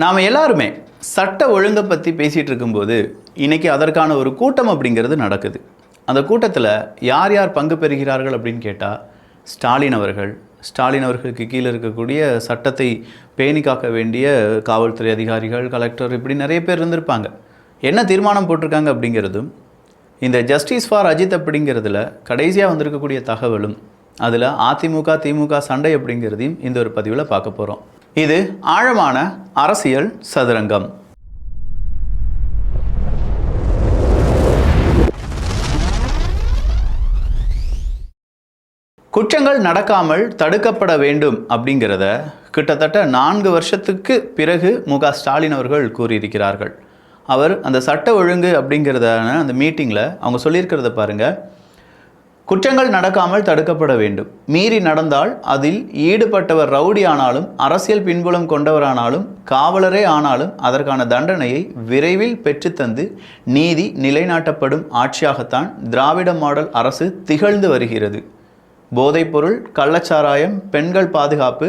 நாம் எல்லாருமே சட்ட ஒழுங்கை பற்றி பேசிகிட்டு இருக்கும்போது இன்றைக்கி அதற்கான ஒரு கூட்டம் அப்படிங்கிறது நடக்குது. அந்த கூட்டத்தில் யார் யார் பங்கு பெறுகிறார்கள் அப்படின்னு கேட்டால் ஸ்டாலின் அவர்களுக்கு கீழே இருக்கக்கூடிய சட்டத்தை பேணி காக்க வேண்டிய காவல்துறை அதிகாரிகள், கலெக்டர், இப்படி நிறைய பேர் இருந்திருப்பாங்க. என்ன தீர்மானம் போட்டிருக்காங்க அப்படிங்கிறதும், இந்த ஜஸ்டிஸ் ஃபார் அஜித் அப்படிங்கிறதுல கடைசியாக வந்திருக்கக்கூடிய தகவலும், அதில் அதிமுக திமுக சண்டை அப்படிங்கிறதையும் இந்த ஒரு பதிவில் பார்க்க போகிறோம். இது ஆழமான அரசியல் சதுரங்கம். குற்றங்கள் நடக்காமல் தடுக்கப்பட வேண்டும் அப்படிங்கிறத கிட்டத்தட்ட 4 வருஷத்துக்கு பிறகு ஸ்டாலின் அவர்கள் கூறியிருக்கிறார்கள். அவர் அந்த சட்ட ஒழுங்கு அப்படிங்கிறதான அந்த மீட்டிங்கில் அவங்க சொல்லியிருக்கிறத பாருங்கள். குற்றங்கள் நடக்காமல் தடுக்கப்பட வேண்டும். மீறி நடந்தால் அதில் ஈடுபட்டவர் ரவுடி ஆனாலும், அரசியல் பின்புலம் கொண்டவரானாலும், காவலரே ஆனாலும் அதற்கான தண்டனையை விரைவில் பெற்றுத்தந்து நீதி நிலைநாட்டப்படும் ஆட்சியாகத்தான் திராவிட மாடல் அரசு திகழ்ந்து வருகிறது. போதைப்பொருள், கள்ளச்சாராயம், பெண்கள் பாதுகாப்பு,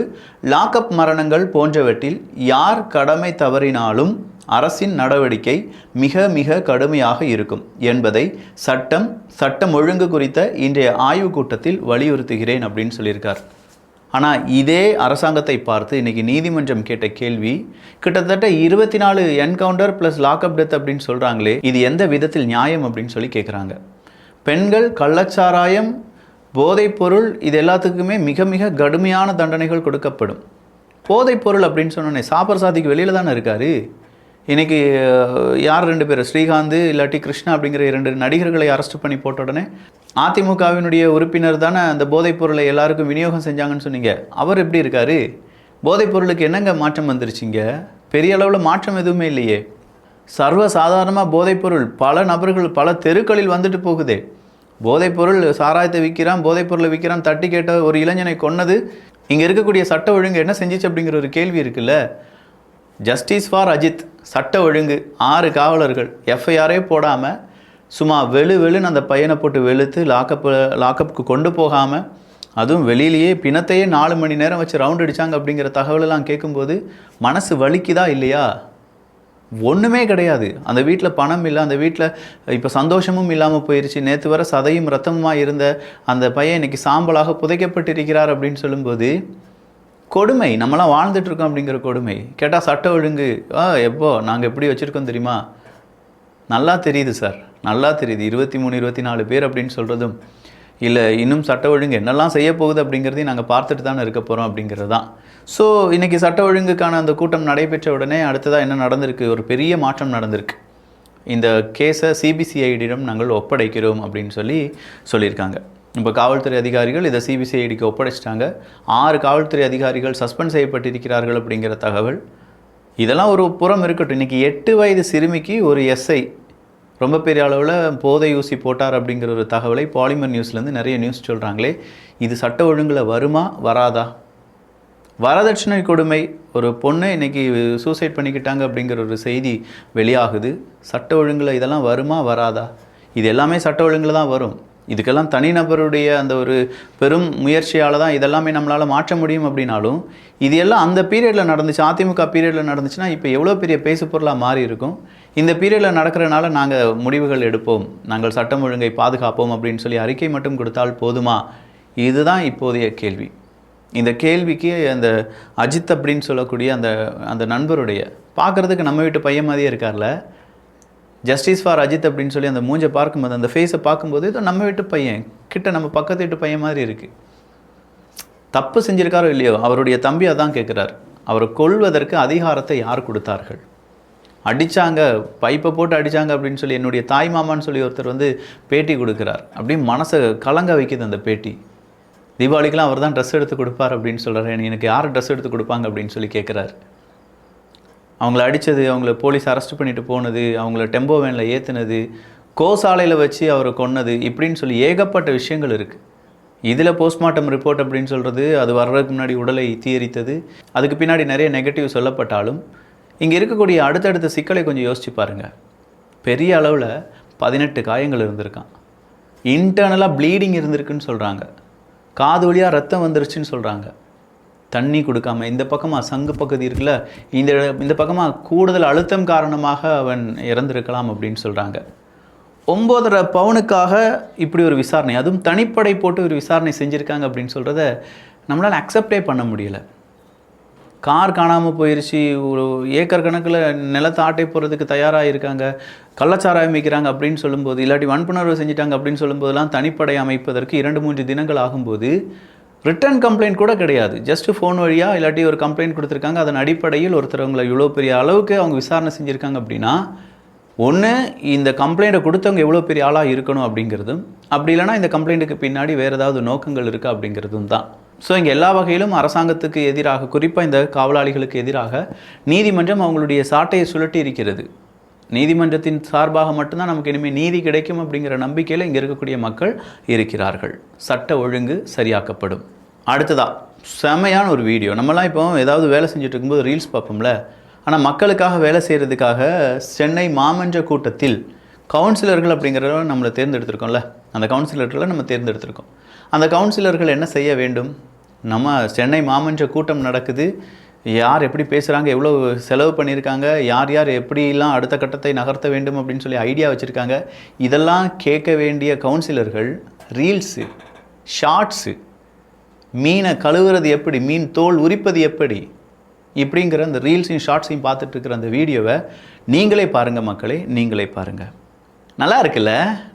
லாக்அப் மரணங்கள் போன்றவற்றில் யார் கடமை தவறினாலும் அரசின் நடவடிக்கை மிக மிக கடுமையாக இருக்கும் என்பதை சட்டம் ஒழுங்கு குறித்த இன்றைய ஆய்வுக் கூட்டத்தில் வலியுறுத்துகிறேன் அப்படின்னு சொல்லியிருக்கார். ஆனால் இதே அரசாங்கத்தை பார்த்து இன்றைக்கி நீதிமன்றம் கேட்ட கேள்வி, கிட்டத்தட்ட 24 என்கவுண்டர் ப்ளஸ் லாக்அப் டெத் அப்படின்னு சொல்கிறாங்களே, இது எந்த விதத்தில் நியாயம் அப்படின்னு சொல்லி கேட்குறாங்க. பெண்கள், கள்ளச்சாராயம், போதைப்பொருள், இது எல்லாத்துக்குமே மிக மிக கடுமையான தண்டனைகள் கொடுக்கப்படும். போதைப்பொருள் அப்படின்னு சொன்னோன்னே சாப்பர் சாதிக்கு வெளியில் தானே இருக்கார். இன்றைக்கி யார் 2 பேர், ஸ்ரீகாந்த் இல்லாட்டி கிருஷ்ணா அப்படிங்கிற 2 நடிகர்களை அரெஸ்ட் பண்ணி போட்ட உடனே அதிமுகவினுடைய உறுப்பினர் தானே அந்த போதைப்பொருளை எல்லாருக்கும் விநியோகம் செஞ்சாங்கன்னு சொன்னீங்க. அவர் எப்படி இருக்கார்? போதைப்பொருளுக்கு என்னங்க மாற்றம் வந்துருச்சிங்க? பெரிய அளவில் மாற்றம் எதுவுமே இல்லையே. சர்வ சாதாரணமாக போதைப்பொருள் பல நபர்கள் பல தெருக்களில் வந்துட்டு போகுதே. போதைப்பொருள், சாராயத்தை விற்கிறான், போதைப்பொருளை விற்கிறான், தட்டி கேட்ட ஒரு இளைஞனை கொன்னது இங்கே இருக்கக்கூடிய சட்ட ஒழுங்கு என்ன செஞ்சிச்சு அப்படிங்கிற ஒரு கேள்வி இருக்குல்ல. ஜஸ்டிஸ் ஃபார் அஜித், சட்ட ஒழுங்கு, 6 காவலர்கள் எஃப்ஐஆரே போடாமல் சும்மா வெளுன்னு அந்த பையனை போட்டு வெளுத்து லாக்கப்புக்கு கொண்டு போகாமல், அதுவும் வெளியிலேயே பிணத்தையே 4 மணி நேரம் வச்சு ரவுண்ட் அடித்தாங்க அப்படிங்கிற தகவலெல்லாம் கேட்கும்போது மனசு வலிக்குதா இல்லையா? ஒன்றுமே கிடையாது. அந்த வீட்டில் பணம் இல்லை, அந்த வீட்டில் இப்போ சந்தோஷமும் இல்லாமல் போயிடுச்சு. நேற்று வர சதையும் ரத்தமுமாக இருந்த அந்த பையன் இன்றைக்கி சாம்பலாக புதைக்கப்பட்டிருக்கிறார் அப்படின்னு சொல்லும்போது கொடுமை. நம்மளாம் வாழ்ந்துட்டுருக்கோம் அப்படிங்கிற கொடுமை. கேட்டால் சட்ட ஒழுங்கு எப்போ நாங்கள் எப்படி வச்சுருக்கோம் தெரியுமா? நல்லா தெரியுது சார், நல்லா தெரியுது. 23 24 பேர் அப்படின்னு சொல்கிறதும் இல்லை, இன்னும் சட்ட ஒழுங்கு என்னெல்லாம் செய்ய போகுது அப்படிங்கிறதையும் நாங்கள் பார்த்துட்டு தானே இருக்க போகிறோம் அப்படிங்கிறது தான். ஸோ இன்றைக்கி சட்ட ஒழுங்குக்கான அந்த கூட்டம் நடைபெற்ற உடனே அடுத்ததாக என்ன நடந்திருக்கு? ஒரு பெரிய மாற்றம் நடந்திருக்கு. இந்த கேஸை சிபிசிஐடியிடம் நாங்கள் ஒப்படைக்கிறோம் அப்படின்னு சொல்லியிருக்காங்க. இப்போ காவல்துறை அதிகாரிகள் இதை சிபிசிஐடிக்கு ஒப்படைச்சிட்டாங்க. 6 காவல்துறை அதிகாரிகள் சஸ்பெண்ட் செய்யப்பட்டிருக்கிறார்கள் அப்படிங்கிற தகவல். இதெல்லாம் ஒரு புறம் இருக்கட்டும். இன்றைக்கி 8 வயது சிறுமிக்கு ஒரு எஸ்ஐ ரொம்ப பெரிய அளவில் போதை ஊசி போட்டார் அப்படிங்கிற ஒரு தகவலை பாலிமர் நியூஸ்லேருந்து நிறைய நியூஸ் சொல்கிறாங்களே, இது சட்ட ஒழுங்கில் வருமா வராதா? வரதட்சணை கொடுமை, ஒரு பொண்ணு இன்றைக்கி சூசைட் பண்ணிக்கிட்டாங்க அப்படிங்கிற ஒரு செய்தி வெளியாகுது. சட்ட ஒழுங்கில் இதெல்லாம் வருமா வராதா? இது எல்லாமே சட்ட ஒழுங்கில் தான் வரும். இதுக்கெல்லாம் தனிநபருடைய அந்த ஒரு பெரும் முயற்சியால் தான் இதெல்லாமே நம்மளால் மாற்ற முடியும். அப்படின்னாலும் இது எல்லாம் அந்த பீரியடில் நடந்துச்சு, அதிமுக பீரியடில் நடந்துச்சுன்னா இப்போ எவ்வளோ பெரிய பேசு பொருளாக மாறி இருக்கும். இந்த பீரியடில் நடக்கிறனால நாங்கள் முடிவுகள் எடுப்போம், நாங்கள் சட்டம் ஒழுங்கை பாதுகாப்போம் அப்படின்னு சொல்லி அறிக்கை மட்டும் கொடுத்தால் போதுமா? இதுதான் இப்போதைய கேள்வி. இந்த கேள்விக்கு அந்த அஜித் அப்படின்னு சொல்லக்கூடிய அந்த நண்பருடைய பார்க்குறதுக்கு நம்ம வீட்டு பையன் மாதிரியே இருக்கார்ல, ஜஸ்டிஸ் ஃபார் அஜித் அப்படின்னு சொல்லி அந்த மூஞ்சை பார்க்கும்போது, அந்த ஃபேஸை பார்க்கும்போது இது நம்ம வீட்டு பையன் கிட்ட, நம்ம பக்கத்து வீட்டு பையன் மாதிரி இருக்குது. தப்பு செஞ்சுருக்காரோ இல்லையோ, அவருடைய தம்பி அதான் கேட்குறார், அவரை கொல்வதற்கு அதிகாரத்தை யார் கொடுத்தார்கள்? அடித்தாங்க, பைப்பை போட்டு அடித்தாங்க அப்படின்னு சொல்லி என்னுடைய தாய் மாமான்னு சொல்லி ஒருத்தர் பேட்டி கொடுக்குறார். அப்படியே மனசை கலங்க வைக்குது அந்த பேட்டி. தீபாவளிக்கெலாம் அவர் தான் ட்ரெஸ் எடுத்து கொடுப்பார் அப்படின்னு சொல்கிறார். எனக்கு யார் ட்ரெஸ் எடுத்து கொடுப்பாங்க அப்படின்னு சொல்லி கேட்குறாரு. அவங்கள அடித்தது, அவங்கள போலீஸ் அரெஸ்ட் பண்ணிட்டு போனது, அவங்கள டெம்போ வேனில் ஏற்றுனது, கோசாலையில் வச்சு அவரை கொன்னது, இப்படின்னு சொல்லி ஏகப்பட்ட விஷயங்கள் இருக்குது. இதில் போஸ்ட்மார்ட்டம் ரிப்போர்ட் அப்படின்னு சொல்கிறது, அது வர்றதுக்கு முன்னாடி உடலை தீயரித்தது, அதுக்கு பின்னாடி நிறைய நெகட்டிவ் சொல்லப்பட்டாலும் இங்கே இருக்கக்கூடிய அடுத்தடுத்த சிக்கலை கொஞ்சம் யோசிச்சு பாருங்கள். பெரிய அளவில் 18 காயங்கள் இருந்திருக்கான். இன்டர்னலாக ப்ளீடிங் இருந்திருக்குன்னு சொல்கிறாங்க. காது வழியாக ரத்தம் வந்துருச்சுன்னு சொல்கிறாங்க. தண்ணி கொடுக்காம, இந்த பக்கமாக சங்கு பகுதி இருக்குல்ல, இந்த பக்கமாக கூடுதல் அழுத்தம் காரணமாக அவன் இறந்திருக்கலாம் அப்படின்னு சொல்கிறாங்க. 9.5 பவுனுக்காக இப்படி ஒரு விசாரணை, அதுவும் தனிப்படை போட்டு ஒரு விசாரணை செஞ்சுருக்காங்க அப்படின்னு சொல்கிறத நம்மளால் அக்செப்டே பண்ண முடியலை. கார் காணாமல் போயிடுச்சு, ஒரு ஏக்கர் கணக்கில் நிலத்தை ஆட்டை போகிறதுக்கு தயாராக இருக்காங்க, கள்ளச்சாராயம் வைக்கிறாங்க அப்படின்னு சொல்லும்போது, இல்லாட்டி வன்புணர்வு செஞ்சிட்டாங்க அப்படின்னு சொல்லும்போதெல்லாம் தனிப்படை அமைப்பதற்கு 2-3 தினங்கள் ஆகும்போது ரிட்டன் கம்ப்ளைண்ட் கூட கிடையாது. ஜஸ்ட்டு ஃபோன் வழியாக இல்லாட்டி ஒரு கம்ப்ளைண்ட் கொடுத்துருக்காங்க. அதன் அடிப்படையில் ஒருத்தரவங்களை இவ்வளோ பெரிய அளவுக்கு அவங்க விசாரணை செஞ்சுருக்காங்க அப்படின்னா, ஒன்று இந்த கம்ப்ளைண்ட்டை கொடுத்தவங்க எவ்வளோ பெரிய ஆளாக இருக்கணும் அப்படிங்கிறதும், அப்படி இல்லைனா இந்த கம்ப்ளைண்ட்டுக்கு பின்னாடி வேறு ஏதாவது நோக்கங்கள் இருக்குது அப்படிங்கிறதும் தான். ஸோ இங்கே எல்லா வகையிலும் அரசாங்கத்துக்கு எதிராக, குறிப்பாக இந்த காவலாளிகளுக்கு எதிராக நீதிமன்றம் அவங்களுடைய சாட்டையை சுழட்டி இருக்கிறது. நீதிமன்றத்தின் சார்பாக மட்டும்தான் நமக்கு இனிமேல் நீதி கிடைக்கும் அப்படிங்கிற நம்பிக்கையில் இங்கே இருக்கக்கூடிய மக்கள் இருக்கிறார்கள். சட்ட ஒழுங்கு சரியாக்கப்படும். அடுத்ததாக செமையான ஒரு வீடியோ. நம்மலாம் இப்போ ஏதாவது வேலை செஞ்சுட்டு இருக்கும்போது ரீல்ஸ் பார்ப்போம்ல, ஆனால் மக்களுக்காக வேலை செய்கிறதுக்காக சென்னை மாமன்ற கூட்டத்தில் கவுன்சிலர்கள் அப்படிங்கிறத நம்மளை தேர்ந்தெடுத்திருக்கோம்ல, அந்த கவுன்சிலர்களை நம்ம தேர்ந்தெடுத்திருக்கோம். அந்த கவுன்சிலர்கள் என்ன செய்ய வேண்டும்? நம்ம சென்னை மாமன்ற கூட்டம் நடக்குது, யார் எப்படி பேசுகிறாங்க, எவ்வளோ செலவு பண்ணியிருக்காங்க, யார் யார் எப்படிலாம் அடுத்த கட்டத்தை நகர்த்த வேண்டும் அப்படின்னு சொல்லி ஐடியா வச்சுருக்காங்க, இதெல்லாம் கேட்க வேண்டிய கவுன்சிலர்கள் ரீல்ஸு, ஷார்ட்ஸு, மீனை கழுவுறது எப்படி, மீன் தோல் உரிப்பது எப்படி, இப்படிங்கிற அந்த ரீல்ஸையும் ஷார்ட்ஸையும் பார்த்துட்டு இருக்கிற அந்த வீடியோவை நீங்களே பாருங்கள் மக்களே, நீங்களே பாருங்கள். நல்லா இருக்குல்ல?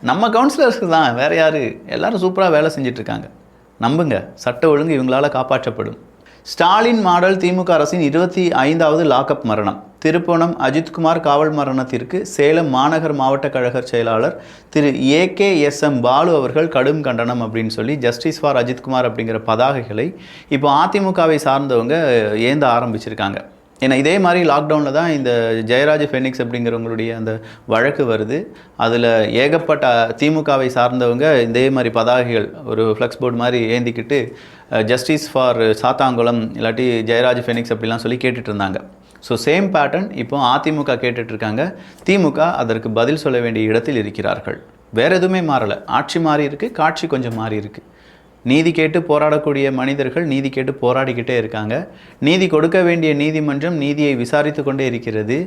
நம்ம கவுன்சிலர்ஸுக்கு தான், வேறு யார்? எல்லோரும் சூப்பராக வேலை செஞ்சிட்ருக்காங்க. நம்புங்க, சட்ட ஒழுங்கு இவங்களால் காப்பாற்றப்படும். ஸ்டாலின் மாடல் திமுக அரசின் 25வது லாக்அப் மரணம். திருப்புவனம் அஜித்குமார் காவல் மரணத்திற்கு சேலம் மாநகர் மாவட்ட கழக செயலாளர் திரு AKSM பாலு அவர்கள் கடும் கண்டனம் அப்படின்னு சொல்லி ஜஸ்டிஸ் ஃபார் அஜித்குமார் அப்படிங்கிற பதாகைகளை இப்போ அதிமுகவை சார்ந்தவங்க ஏந்த ஆரம்பிச்சிருக்காங்க. ஏன்னா இதே மாதிரி லாக்டவுனில் தான் இந்த ஜெயராஜ் ஃபெனிக்ஸ் அப்படிங்கிறவங்களுடைய அந்த வழக்கு வருது. அதில் ஏகப்பட்ட திமுகவை சார்ந்தவங்க இதே மாதிரி பதாகைகள் ஒரு ஃப்ளெக்ஸ் போர்டு மாதிரி ஏந்திக்கிட்டு ஜஸ்டிஸ் ஃபார் சாத்தாங்குளம் இல்லாட்டி ஜெயராஜ் ஃபெனிக்ஸ் அப்படிலாம் சொல்லி கேட்டுட்டு இருந்தாங்க. ஸோ சேம் பேட்டர்ன் இப்போ அதிமுக கேட்டுட்ருக்காங்க. திமுக அதற்கு பதில் சொல்ல வேண்டிய இடத்தில் இருக்கிறார்கள். வேறு எதுவுமே மாறலை. ஆட்சி மாறி இருக்குது, காட்சி கொஞ்சம் மாறி இருக்குது. நீதி கேட்டு போராடக்கூடிய மனிதர்கள் நீதி கேட்டு போராடிக்கிட்டே இருக்காங்க. நீதி கொடுக்க வேண்டிய நீதிமன்றம் நீதியை விசாரித்து கொண்டே இருக்கிறது.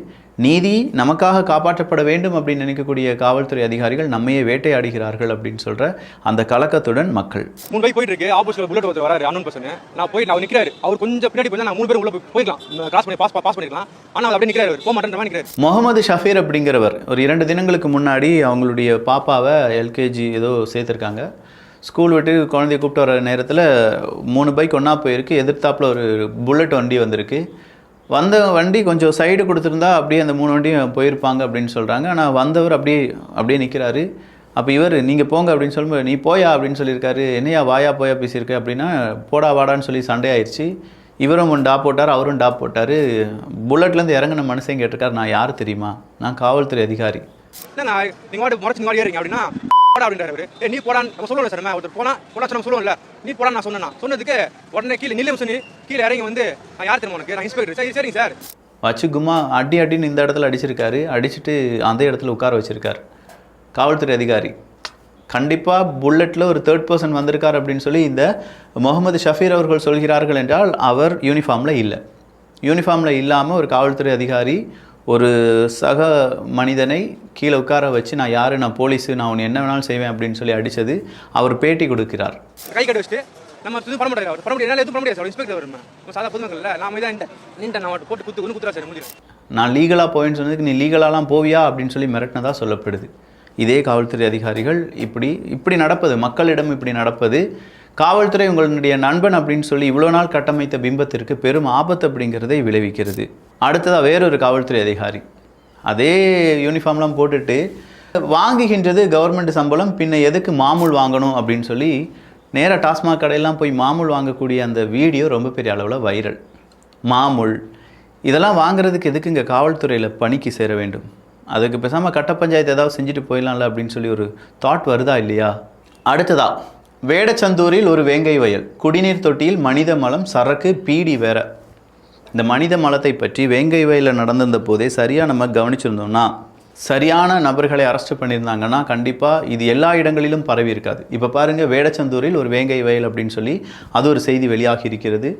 நீதி நமக்காக காப்பாற்றப்பட வேண்டும் அப்படின்னு நினைக்கக்கூடிய காவல்துறை அதிகாரிகள் நம்மையே வேட்டையாடுகிறார்கள் அப்படின்னு சொல்கிற அந்த கலக்கத்துடன் மக்கள். 3 பைக் போயிட்டு இருக்கு, ஆப்போசிட்ல புல்லட் ஒருத்தர் வராரு, அண்ணன் பர்சன். நான் போய் நான் நிற்கிறாரு, அவர் கொஞ்சம் பின்னாடி போய் நான் 3 பேர் உள்ள போய்க்கலாம், கிராஸ் பண்ணி பாஸ் பண்ணிக்கலாம். ஆனால் அப்படியே நிற்கிறாரு, போக மாட்டேன்ற மாதிரி நிற்கிறாரு. முகமது ஷஃபீர் அப்படிங்கிறவர் ஒரு 2 தினங்களுக்கு முன்னாடி அவங்களுடைய பாப்பாவை LKG ஏதோ சேர்த்துருக்காங்க. ஸ்கூல் விட்டு குழந்தைய கூப்பிட்டு வர நேரத்தில் 3 பைக் ஒன்றா போயிருக்கு. எதிர்த்தாப்பில் ஒரு புல்லட் வண்டி வந்திருக்கு. வந்த வண்டி கொஞ்சம் சைடு கொடுத்துருந்தா அப்படியே அந்த 3 வண்டியும் போயிருப்பாங்க அப்படின்னு சொல்கிறாங்க. ஆனால் வந்தவர் அப்படியே நிற்கிறாரு. அப்போ இவர் நீங்கள் போங்க அப்படின்னு சொல்லும்போது நீ போயா அப்படின்னு சொல்லியிருக்காரு. என்னையா வாயா போயா பேசியிருக்க அப்படின்னா போடா வாடான்னு சொல்லி சண்டை ஆயிடுச்சு. இவரும் டாப் போட்டார், அவரும் டாப் போட்டார். புல்லட்லேருந்து இறங்கின மனுஷன் கேட்டிருக்காரு, நான் யார் தெரியுமா? நான் காவல்துறை அதிகாரி. நீங்கள் முறைச்சு ஏறிங்க அப்படின்னா அப்படின்றாரு. நீ போடா நம்ம சொல்லுவோம் சார், ஒருத்தர் போனா நம்ம சொல்லுவோம்ல, நீ போடா நான் சொன்னதுக்கு உடனே கீழே நில்லும் சொல்லி கீழே இறங்கி வந்து நான் யார் தெரியுமா உனக்கு, நான் இன்ஸ்பெக்டர். சரிங்க சார் வச்சு கும்மா அடின்னு இந்த இடத்துல அடிச்சிருக்காரு. அடிச்சுட்டு அந்த இடத்துல உட்கார வச்சிருக்காரு காவல்துறை அதிகாரி. கண்டிப்பாக புல்லட்டில் ஒரு 3rd person வந்திருக்கார் அப்படின்னு சொல்லி இந்த முகமது ஷஃபீர் அவர்கள் சொல்கிறார்கள் என்றால் அவர் யூனிஃபார்மில் இல்லை. யூனிஃபார்மில் இல்லாமல் ஒரு காவல்துறை அதிகாரி ஒரு சக மனிதனை கீழே உட்கார வச்சு நான் யார், நான் போலீஸு, நான் உன்னை என்ன வேணாலும் செய்வேன் அப்படின்னு சொல்லி அடித்தது அவர் பேட்டி கொடுக்கிறார். கை கட்டி வச்சுட்டு நம்ம இது பண்ண முடியாது, பண்ண முடியாது, எதுவும் பண்ண முடியாது. இன்ஸ்பெக்டர் வருமா சாதா பொதுமக்கள் இல்லை, நான் தான் நின்று நான் போட்டு குத்துறா சார் முடியும். நான் லீகலாக போயின்னு சொன்னதுக்கு நீ லீகலாலாம் போவியா அப்படின்னு சொல்லி மிரட்டினதாக சொல்லப்படுது. இதே காவல்துறை அதிகாரிகள் இப்படி நடப்பது, மக்களிடம் இப்படி நடப்பது, காவல்துறை உங்களுடைய நண்பன் அப்படின்னு சொல்லி இவ்வளோ நாள் கட்டமைத்த பிம்பத்திற்கு பெரும் ஆபத்து அப்படிங்கிறதை விளைவிக்கிறது. அடுத்ததாக வேறொரு காவல்துறை அதிகாரி அதே யூனிஃபார்ம்லாம் போட்டுட்டு வாங்குகின்றது கவர்மெண்ட் சம்பளம், பின்ன எதுக்கு மாமூல் வாங்கணும் அப்படின்னு சொல்லி நேராக டாஸ்மாக் கடையெல்லாம் போய் மாமூல் வாங்கக்கூடிய அந்த வீடியோ ரொம்ப பெரிய அளவில் வைரல். மாமூல் இதெல்லாம் வாங்குறதுக்கு எதுக்கு இங்கே காவல்துறையில் பணிக்கு சேர வேண்டும்? அதுக்கு பேசாமல் கட்ட பஞ்சாயத்து ஏதாவது செஞ்சுட்டு போயிடலாம்ல அப்படின்னு சொல்லி ஒரு தாட் வருதா இல்லையா? அடுத்ததா வேடச்சந்தூரில் ஒரு வேங்கை வயல், குடிநீர் தொட்டியில் மனித மலம், சரக்கு, பீடி வேற. இந்த மனித மலத்தை பற்றி வேங்கை வயலில் நடந்திருந்த போதே சரியாக நம்ம கவனிச்சிருந்தோம்னா சரியான நபர்களை அரெஸ்ட் பண்ணியிருந்தாங்கன்னா கண்டிப்பாக இது எல்லா இடங்களிலும் பரவி இருக்காது. இப்போ பாருங்கள், வேடச்சந்தூரில் ஒரு வேங்கை வயல் அப்படின்னு சொல்லி அது ஒரு செய்தி வெளியாகி இருக்கிறது.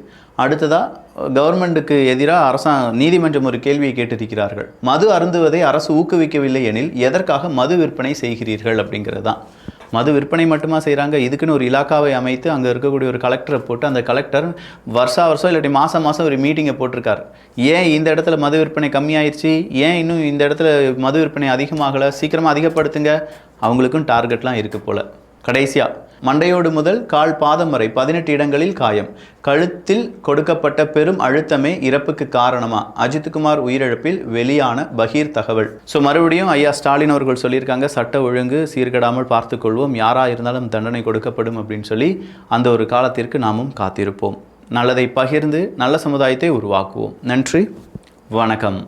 அடுத்ததாக கவர்மெண்ட்டுக்கு எதிராக நீதிமன்றம் ஒரு கேள்வியை கேட்டிருக்கிறார்கள். மது அருந்துவதை அரசு ஊக்குவிக்கவில்லை எனில் எதற்காக மது விற்பனை செய்கிறீர்கள் அப்படிங்கிறது தான். மது விற்பனை மட்டுமா செய்கிறாங்க, இதுக்குன்னு ஒரு இலாக்காவை அமைத்து அங்கே இருக்கக்கூடிய ஒரு கலெக்டரை போட்டு அந்த கலெக்டர் வருஷம் இல்லாட்டி மாதம் ஒரு மீட்டிங்கை போட்டிருக்கார். ஏன் இந்த இடத்துல மது விற்பனை கம்மியாயிருச்சு, ஏன் இன்னும் இந்த இடத்துல மது விற்பனை அதிகமாகலை, சீக்கிரமாக அதிகப்படுத்துங்க. அவங்களுக்கும் டார்கெட்லாம் இருக்குது போல். கடைசியாக மண்டையோடு முதல் கால் பாதம் வரை 18 இடங்களில் காயம், கழுத்தில் கொடுக்கப்பட்ட பெரும் அழுத்தமே இறப்புக்கு காரணமா? அஜித்குமார் உயிரிழப்பில் வெளியான பகீர் தகவல். ஸோ மறுபடியும் ஐயா ஸ்டாலின் அவர்கள் சொல்லியிருக்காங்க, சட்ட ஒழுங்கு சீர்கெடாமல் பார்த்துக்கொள்வோம், யாராக இருந்தாலும் தண்டனை கொடுக்கப்படும் அப்படின்னு சொல்லி அந்த ஒரு காலத்திற்கு நாமும் காத்திருப்போம். நல்லதை பகிர்ந்து நல்ல சமுதாயத்தை உருவாக்குவோம். நன்றி, வணக்கம்.